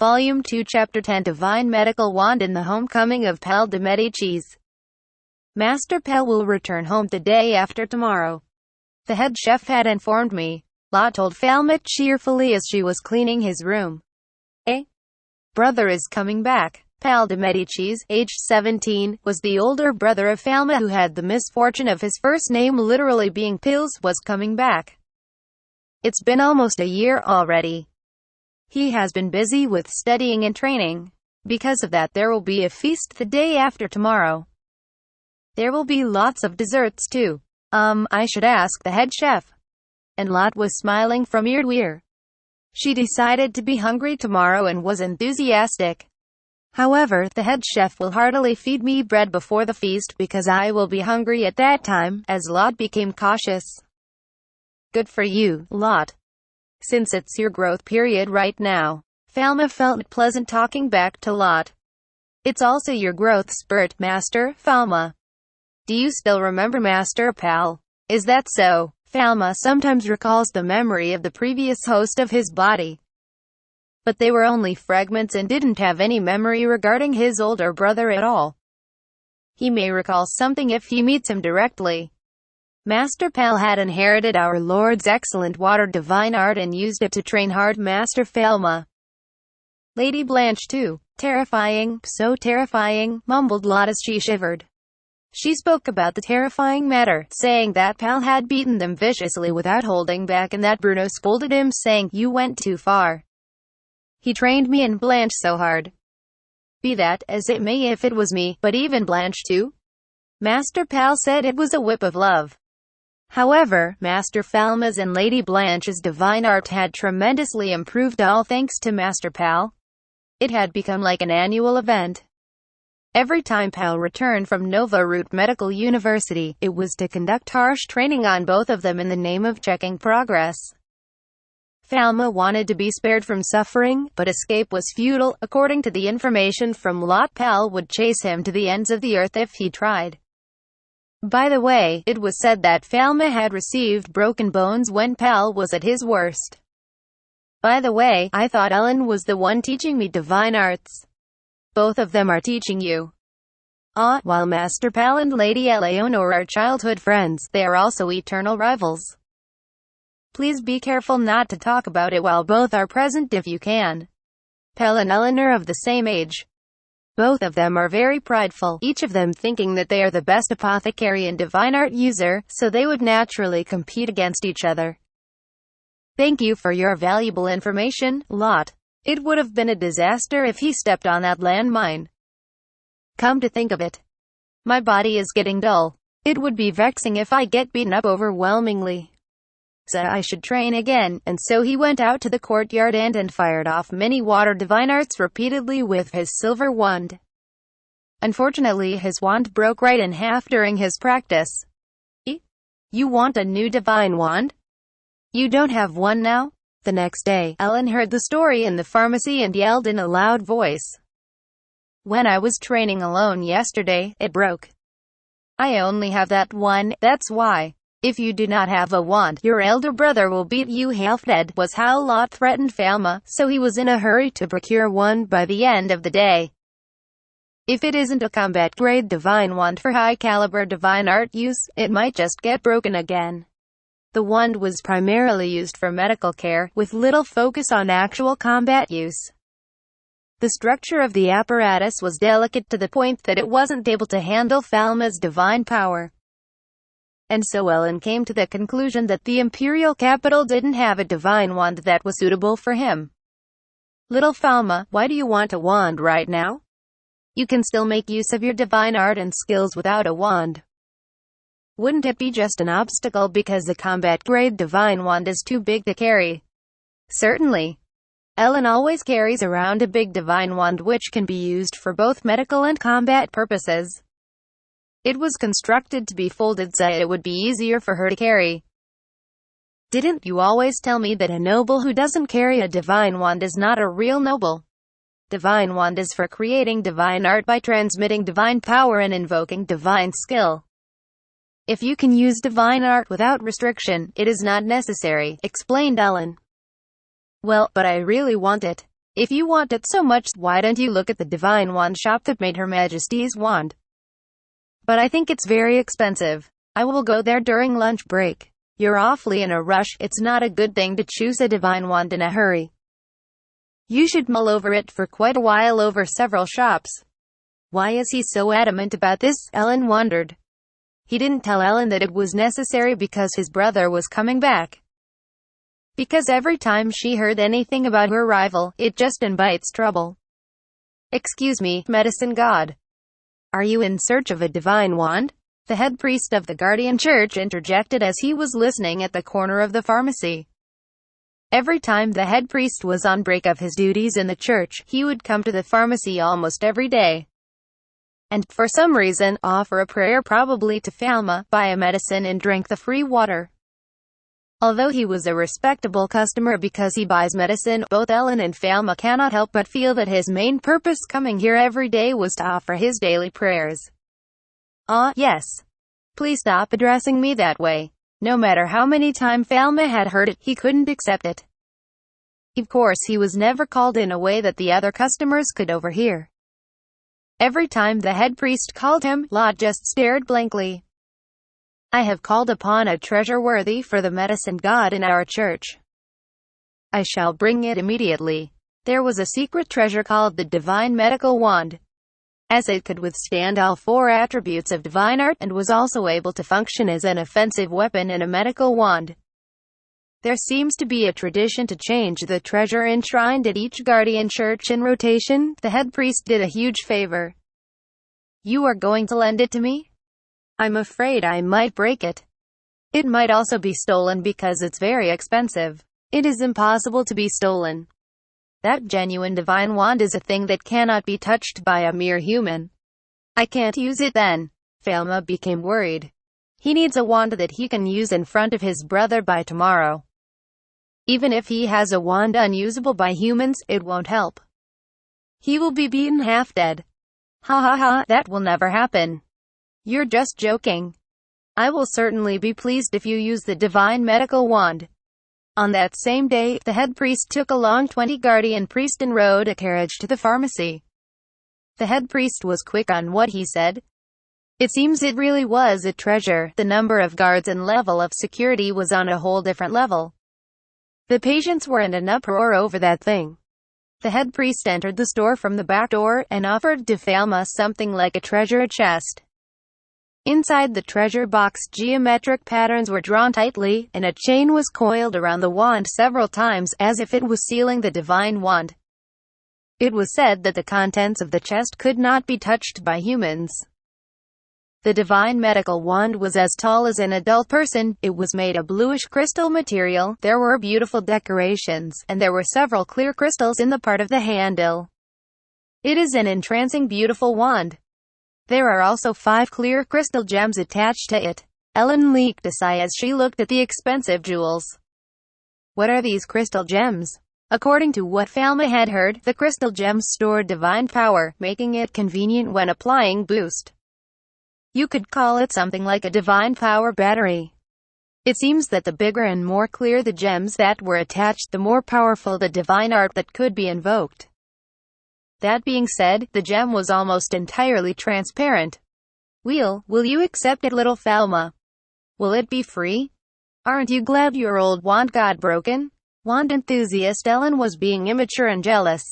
Volume 2 Chapter 10 Divine Medical Wand in the Homecoming of Palle de Médicis. Master Palle will return home the day after tomorrow. The head chef had informed me, La told Falma cheerfully as she was cleaning his room. Brother is coming back. Palle de Médicis, aged 17, was the older brother of Falma who had the misfortune of his first name literally being Pills, was coming back. It's been almost a year already. He has been busy with studying and training. Because of that, there will be a feast the day after tomorrow. There will be lots of desserts too. I should ask the head chef. And Lot was smiling from ear to ear. She decided to be hungry tomorrow and was enthusiastic. However, the head chef will heartily feed me bread before the feast because I will be hungry at that time, as Lot became cautious. Good for you, Lot. Since it's your growth period right now. Falma felt pleasant talking back to Lot. It's also your growth spurt, Master Falma. Do you still remember Master Palle? Is that so? Falma sometimes recalls the memory of the previous host of his body. But they were only fragments and didn't have any memory regarding his older brother at all. He may recall something if he meets him directly. Master Palle had inherited our Lord's excellent water divine art and used it to train hard Master Falma. Lady Blanche too. Terrifying, so terrifying, mumbled Lot as she shivered. She spoke about the terrifying matter, saying that Palle had beaten them viciously without holding back and that Bruno scolded him saying, "You went too far. He trained me and Blanche so hard." Be that as it may, if it was me, but even Blanche too? Master Palle said it was a whip of love. However, Master Falma's and Lady Blanche's divine art had tremendously improved, all thanks to Master Palle. It had become like an annual event. Every time Palle returned from Nova Route Medical University, it was to conduct harsh training on both of them in the name of checking progress. Falma wanted to be spared from suffering, but escape was futile. According to the information from Lot, Palle would chase him to the ends of the earth if he tried. By the way, it was said that Falma had received broken bones when Palle was at his worst. By the way, I thought Ellen was the one teaching me divine arts. Both of them are teaching you. While Master Palle and Lady Eleanor are childhood friends, they are also eternal rivals. Please be careful not to talk about it while both are present if you can. Palle and Ellen are of the same age. Both of them are very prideful, each of them thinking that they are the best apothecary and divine art user, so they would naturally compete against each other. Thank you for your valuable information, Lot. It would have been a disaster if he stepped on that landmine. Come to think of it, my body is getting dull. It would be vexing if I get beaten up overwhelmingly. So I should train again, and so he went out to the courtyard and fired off many water divine arts repeatedly with his silver wand. Unfortunately, his wand broke right in half during his practice. You want a new divine wand? You don't have one now? The next day, Ellen heard the story in the pharmacy and yelled in a loud voice. When I was training alone yesterday, it broke. I only have that one, that's why. If you do not have a wand, your elder brother will beat you half dead, was how Lot threatened Falma, so he was in a hurry to procure one by the end of the day. If it isn't a combat-grade divine wand for high-caliber divine art use, it might just get broken again. The wand was primarily used for medical care, with little focus on actual combat use. The structure of the apparatus was delicate to the point that it wasn't able to handle Falma's divine power. And so Ellen came to the conclusion that the imperial capital didn't have a divine wand that was suitable for him. Little Falma, why do you want a wand right now? You can still make use of your divine art and skills without a wand. Wouldn't it be just an obstacle because the combat-grade divine wand is too big to carry? Certainly. Ellen always carries around a big divine wand which can be used for both medical and combat purposes. It was constructed to be folded so it would be easier for her to carry. Didn't you always tell me that a noble who doesn't carry a divine wand is not a real noble? Divine wand is for creating divine art by transmitting divine power and invoking divine skill. If you can use divine art without restriction, it is not necessary, explained Ellen. Well, but I really want it. If you want it so much, why don't you look at the divine wand shop that made Her Majesty's wand? But I think it's very expensive. I will go there during lunch break. You're awfully in a rush. It's not a good thing to choose a divine wand in a hurry. You should mull over it for quite a while over several shops. Why is he so adamant about this? Ellen wondered. He didn't tell Ellen that it was necessary because his brother was coming back. Because every time she heard anything about her rival, it just invites trouble. Excuse me, medicine god. Are you in search of a divine wand? The head priest of the Guardian Church interjected as he was listening at the corner of the pharmacy. Every time the head priest was on break of his duties in the church, he would come to the pharmacy almost every day. And, for some reason, offer a prayer, probably to Falma, buy a medicine and drink the free water. Although he was a respectable customer because he buys medicine, both Ellen and Falma cannot help but feel that his main purpose coming here every day was to offer his daily prayers. Ah, yes. Please stop addressing me that way. No matter how many times Falma had heard it, he couldn't accept it. Of course, he was never called in a way that the other customers could overhear. Every time the head priest called him, Lot just stared blankly. I have called upon a treasure worthy for the medicine god in our church. I shall bring it immediately. There was a secret treasure called the divine medical wand, as it could withstand all four attributes of divine art, and was also able to function as an offensive weapon and a medical wand. There seems to be a tradition to change the treasure enshrined at each guardian church in rotation. The head priest did a huge favor. You are going to lend it to me? I'm afraid I might break it. It might also be stolen because it's very expensive. It is impossible to be stolen. That genuine divine wand is a thing that cannot be touched by a mere human. I can't use it then. Falma became worried. He needs a wand that he can use in front of his brother by tomorrow. Even if he has a wand unusable by humans, it won't help. He will be beaten half dead. Ha ha ha, that will never happen. You're just joking. I will certainly be pleased if you use the divine medical wand. On that same day, the head priest took along 20 guardian priests and rode a carriage to the pharmacy. The head priest was quick on what he said. It seems it really was a treasure. The number of guards and level of security was on a whole different level. The patients were in an uproar over that thing. The head priest entered the store from the back door, and offered to Falma something like a treasure chest. Inside the treasure box, geometric patterns were drawn tightly, and a chain was coiled around the wand several times, as if it was sealing the divine wand. It was said that the contents of the chest could not be touched by humans. The divine medical wand was as tall as an adult person. It was made of bluish crystal material. There were beautiful decorations, and there were several clear crystals in the part of the handle. It is an entrancing, beautiful wand. There are also 5 clear crystal gems attached to it. Ellen leaked a sigh as she looked at the expensive jewels. What are these crystal gems? According to what Falma had heard, the crystal gems stored divine power, making it convenient when applying boost. You could call it something like a divine power battery. It seems that the bigger and more clear the gems that were attached, the more powerful the divine art that could be invoked. That being said, the gem was almost entirely transparent. Will you accept it, little Falma? Will it be free? Aren't you glad your old wand got broken? Wand enthusiast Ellen was being immature and jealous.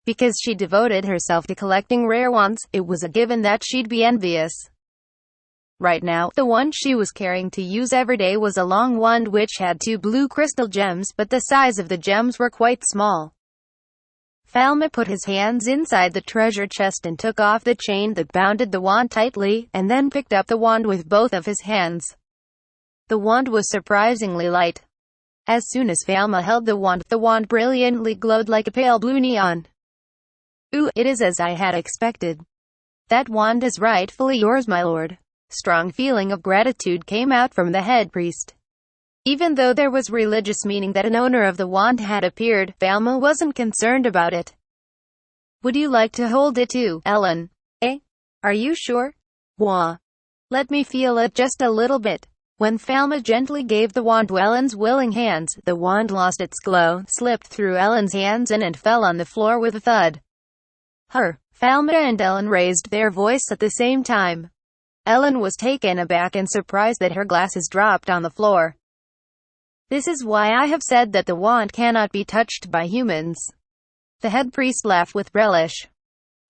Because she devoted herself to collecting rare wands, it was a given that she'd be envious. Right now, the one she was carrying to use every day was a long wand which had 2 blue crystal gems, but the size of the gems were quite small. Falma put his hands inside the treasure chest and took off the chain that bounded the wand tightly, and then picked up the wand with both of his hands. The wand was surprisingly light. As soon as Falma held the wand brilliantly glowed like a pale blue neon. Ooh, it is as I had expected. That wand is rightfully yours, my lord. Strong feeling of gratitude came out from the head priest. Even though there was religious meaning that an owner of the wand had appeared, Falma wasn't concerned about it. Would you like to hold it too, Ellen? Eh? Are you sure? Wah. Let me feel it just a little bit. When Falma gently gave the wand to Ellen's willing hands, the wand lost its glow, slipped through Ellen's hands and fell on the floor with a thud. Falma and Ellen raised their voice at the same time. Ellen was taken aback and surprised that her glasses dropped on the floor. "This is why I have said that the wand cannot be touched by humans." The head priest laughed with relish.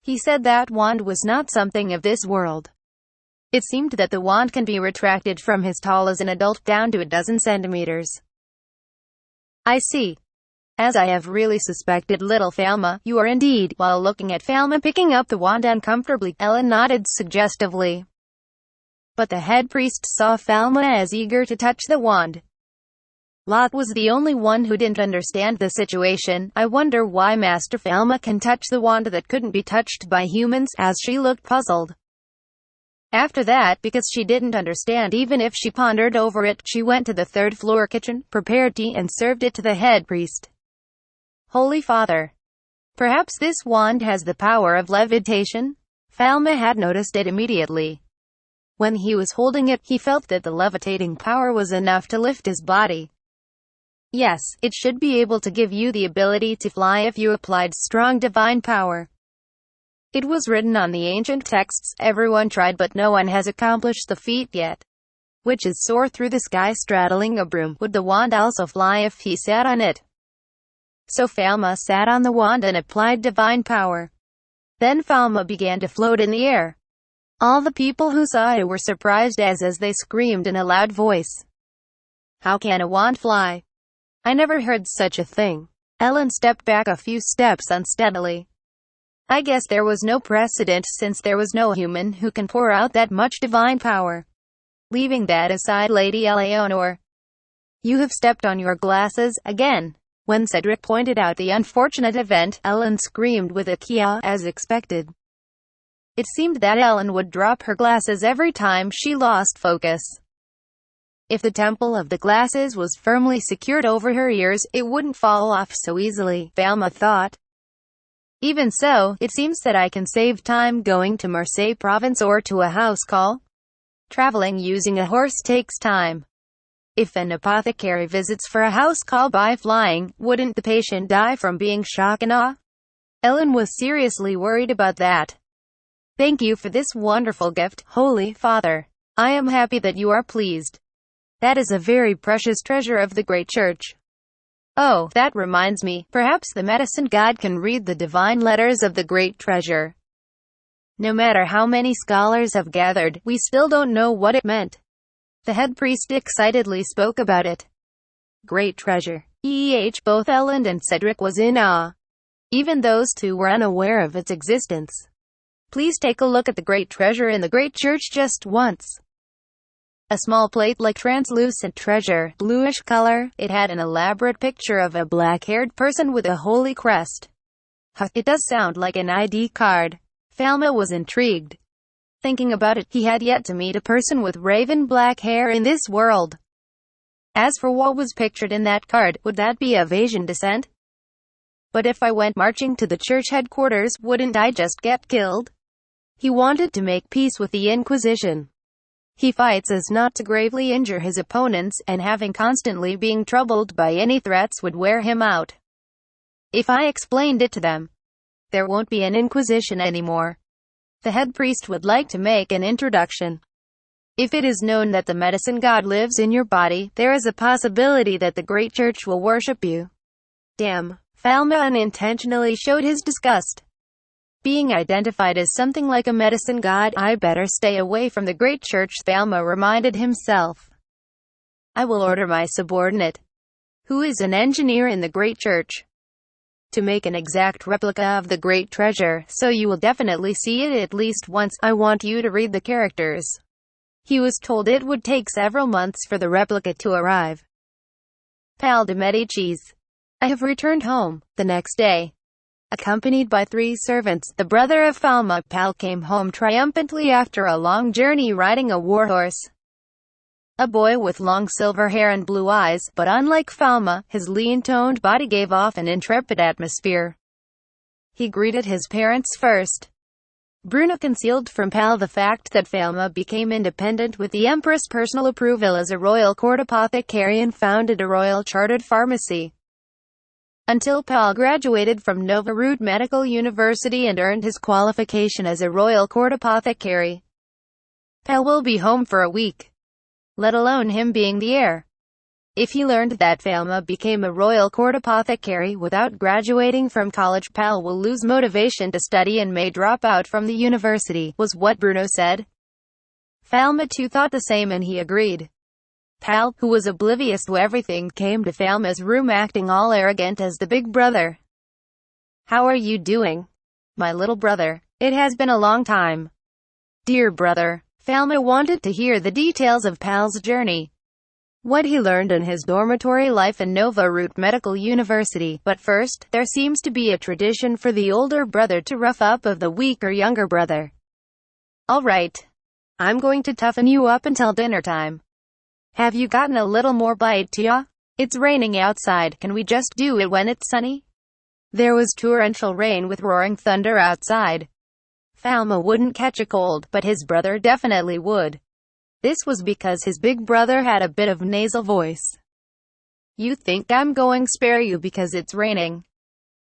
He said that wand was not something of this world. It seemed that the wand can be retracted from as tall as an adult down to 12 centimeters. "I see. As I have really suspected, little Falma, you are indeed." While looking at Falma picking up the wand uncomfortably, Ellen nodded suggestively. But the head priest saw Falma as eager to touch the wand. Lot was the only one who didn't understand the situation. "I wonder why Master Falma can touch the wand that couldn't be touched by humans," as she looked puzzled. After that, because she didn't understand even if she pondered over it, she went to the third-floor kitchen, prepared tea and served it to the head priest. "Holy Father, perhaps this wand has the power of levitation?" Falma had noticed it immediately. When he was holding it, he felt that the levitating power was enough to lift his body. "Yes, it should be able to give you the ability to fly if you applied strong divine power. It was written on the ancient texts, everyone tried but no one has accomplished the feat yet. Which is soar through the sky straddling a broom. Would the wand also fly if he sat on it?" So Falma sat on the wand and applied divine power. Then Falma began to float in the air. All the people who saw it were surprised as they screamed in a loud voice, "How can a wand fly? I never heard such a thing." Ellen stepped back a few steps unsteadily. "I guess there was no precedent since there was no human who can pour out that much divine power. Leaving that aside, Lady Eleanor, you have stepped on your glasses again." When Cedric pointed out the unfortunate event, Ellen screamed with a kia, as expected. It seemed that Ellen would drop her glasses every time she lost focus. If the temple of the glasses was firmly secured over her ears, it wouldn't fall off so easily, Falma thought. Even so, it seems that I can save time going to Marseille province or to a house call. Traveling using a horse takes time. If an apothecary visits for a house call by flying, wouldn't the patient die from being shock and awe? Ellen was seriously worried about that. "Thank you for this wonderful gift, Holy Father. I am happy that you are pleased. That is a very precious treasure of the great church. Oh, that reminds me, perhaps the medicine god can read the divine letters of the great treasure. No matter how many scholars have gathered, we still don't know what it meant." The head priest excitedly spoke about it. Great treasure. Both Ellen and Cedric was in awe. Even those two were unaware of its existence. "Please take a look at the great treasure in the great church just once." A small plate-like translucent treasure, bluish color, it had an elaborate picture of a black-haired person with a holy crest. It does sound like an ID card. Falma was intrigued. Thinking about it, he had yet to meet a person with raven black hair in this world. As for what was pictured in that card, would that be of Asian descent? But if I went marching to the church headquarters, wouldn't I just get killed? He wanted to make peace with the Inquisition. He fights as not to gravely injure his opponents, and having constantly being troubled by any threats would wear him out. If I explained it to them, there won't be an Inquisition anymore. The head priest would like to make an introduction. If it is known that the medicine god lives in your body, there is a possibility that the great church will worship you. Damn. Falma unintentionally showed his disgust. Being identified as something like a medicine god, I better stay away from the great church, Falma reminded himself. I will order my subordinate, who is an engineer in the great church, to make an exact replica of the great treasure, so you will definitely see it at least once. I want you to read the characters. He was told it would take several months for the replica to arrive. Palle de Médicis. I have returned home. The next day, accompanied by 3 servants, the brother of Falma, Palle came home triumphantly after a long journey riding a warhorse. A boy with long silver hair and blue eyes, but unlike Falma, his lean-toned body gave off an intrepid atmosphere. He greeted his parents first. Bruno concealed from Palle the fact that Falma became independent with the Empress' personal approval as a royal court apothecary and founded a royal chartered pharmacy. Until Palle graduated from Novaraud Medical University and earned his qualification as a royal court apothecary, Palle will be home for a week, let alone him being the heir. If he learned that Falma became a royal court apothecary without graduating from college, Palle will lose motivation to study and may drop out from the university, was what Bruno said. Falma too thought the same and he agreed. Palle, who was oblivious to everything, came to Falma's room acting all arrogant as the big brother. "How are you doing, my little brother? It has been a long time." "Dear brother." Falma wanted to hear the details of Palle's journey, what he learned in his dormitory life in Novaraud Medical University. But first, there seems to be a tradition for the older brother to rough up of the weaker younger brother. "All right. I'm going to toughen you up until dinner time. Have you gotten a little more bite to ya? It's raining outside. Can we just do it when it's sunny?" There was torrential rain with roaring thunder outside. Falma wouldn't catch a cold, but his brother definitely would. This was because his big brother had a bit of nasal voice. "You think I'm going to spare you because it's raining?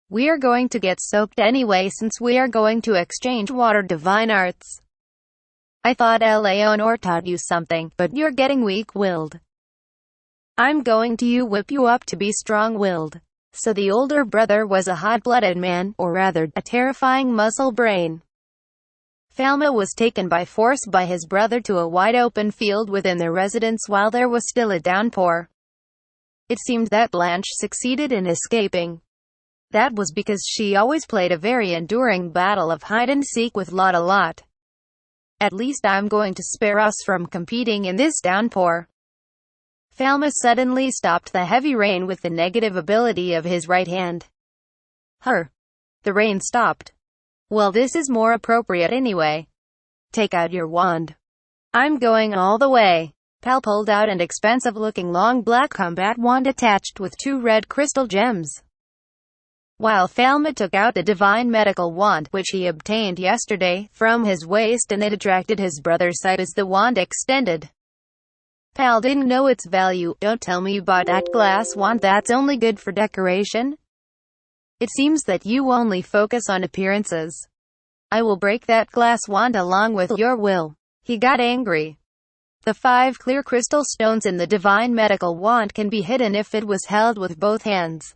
We are going to get soaked anyway since we are going to exchange water. Divine arts. I thought Eleanor taught you something, but you're getting weak-willed. I'm going to whip you up to be strong-willed." So the older brother was a hot-blooded man, or rather, a terrifying muscle brain. Falma was taken by force by his brother to a wide-open field within their residence while there was still a downpour. It seemed that Blanche succeeded in escaping. That was because she always played a very enduring battle of hide-and-seek with Lot. "At least I'm going to spare us from competing in this downpour." Falma suddenly stopped the heavy rain with the negative ability of his right hand. The rain stopped. "Well, this is more appropriate anyway. Take out your wand. I'm going all the way." Palle pulled out an expensive-looking long black combat wand attached with 2 red crystal gems, while Falma took out the divine medical wand, which he obtained yesterday, from his waist, and it attracted his brother's sight as the wand extended. Palle didn't know its value. "Don't tell me you bought that glass wand that's only good for decoration? It seems that you only focus on appearances. I will break that glass wand along with your will." He got angry. The 5 clear crystal stones in the divine medical wand can be hidden if it was held with both hands.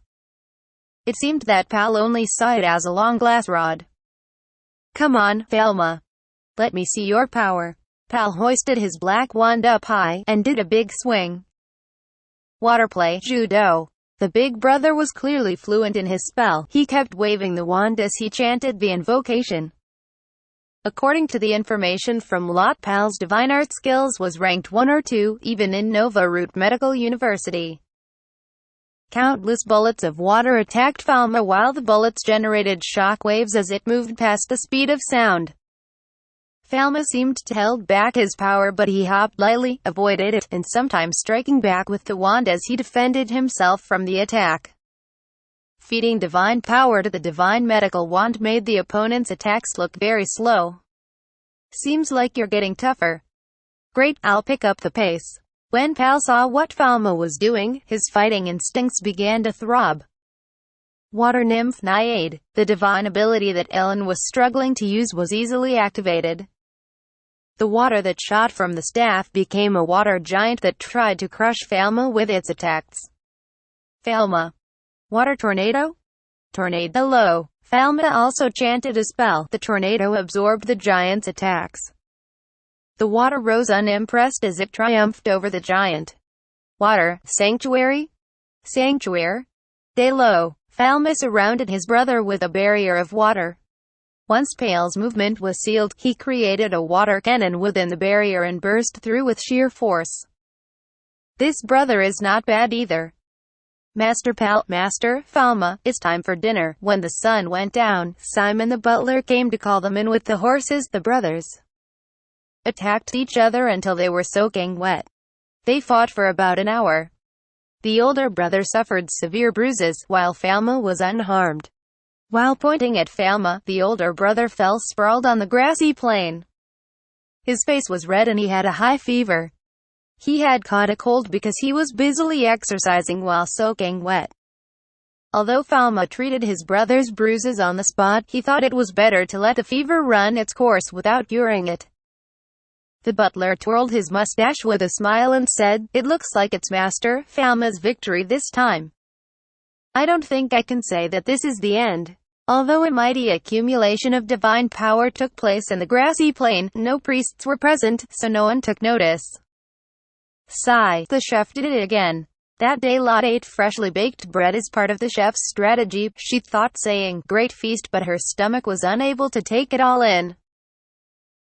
It seemed that Palle only saw it as a long glass rod. "Come on, Falma. Let me see your power." Palle hoisted his black wand up high, and did a big swing. Waterplay, judo. The big brother was clearly fluent in his spell. He kept waving the wand as he chanted the invocation. According to the information from Lot, Palle's divine art skills was ranked 1 or 2, even in Novaraud Medical University. Countless bullets of water attacked Falma while the bullets generated shock waves as it moved past the speed of sound. Falma seemed to held back his power, but he hopped lightly, avoided it, and sometimes striking back with the wand as he defended himself from the attack. Feeding divine power to the divine medical wand made the opponent's attacks look very slow. "Seems like you're getting tougher. Great, I'll pick up the pace." When Palle saw what Falma was doing, his fighting instincts began to throb. Water Nymph Naiad, the divine ability that Ellen was struggling to use, was easily activated. The water that shot from the staff became a water giant that tried to crush Falma with its attacks. Falma. Water tornado? Tornado. Falma also chanted a spell. The tornado absorbed the giant's attacks. The water rose unimpressed as it triumphed over the giant. Water, sanctuary? Sanctuary? Delo. Falma surrounded his brother with a barrier of water. Once Palle's movement was sealed, he created a water cannon within the barrier and burst through with sheer force. This brother is not bad either. Master Palle, Master Falma, it's time for dinner. When the sun went down, Simon the butler came to call them in with the horses. The brothers attacked each other until they were soaking wet. They fought for about an hour. The older brother suffered severe bruises, while Falma was unharmed. While pointing at Falma, the older brother fell sprawled on the grassy plain. His face was red and he had a high fever. He had caught a cold because he was busily exercising while soaking wet. Although Falma treated his brother's bruises on the spot, he thought it was better to let the fever run its course without curing it. The butler twirled his mustache with a smile and said, "It looks like it's Master Falma's victory this time. I don't think I can say that this is the end." Although a mighty accumulation of divine power took place in the grassy plain, no priests were present, so no one took notice. Sigh. The chef did it again. That day Lot ate freshly baked bread as part of the chef's strategy, she thought, saying, "Great feast," but her stomach was unable to take it all in.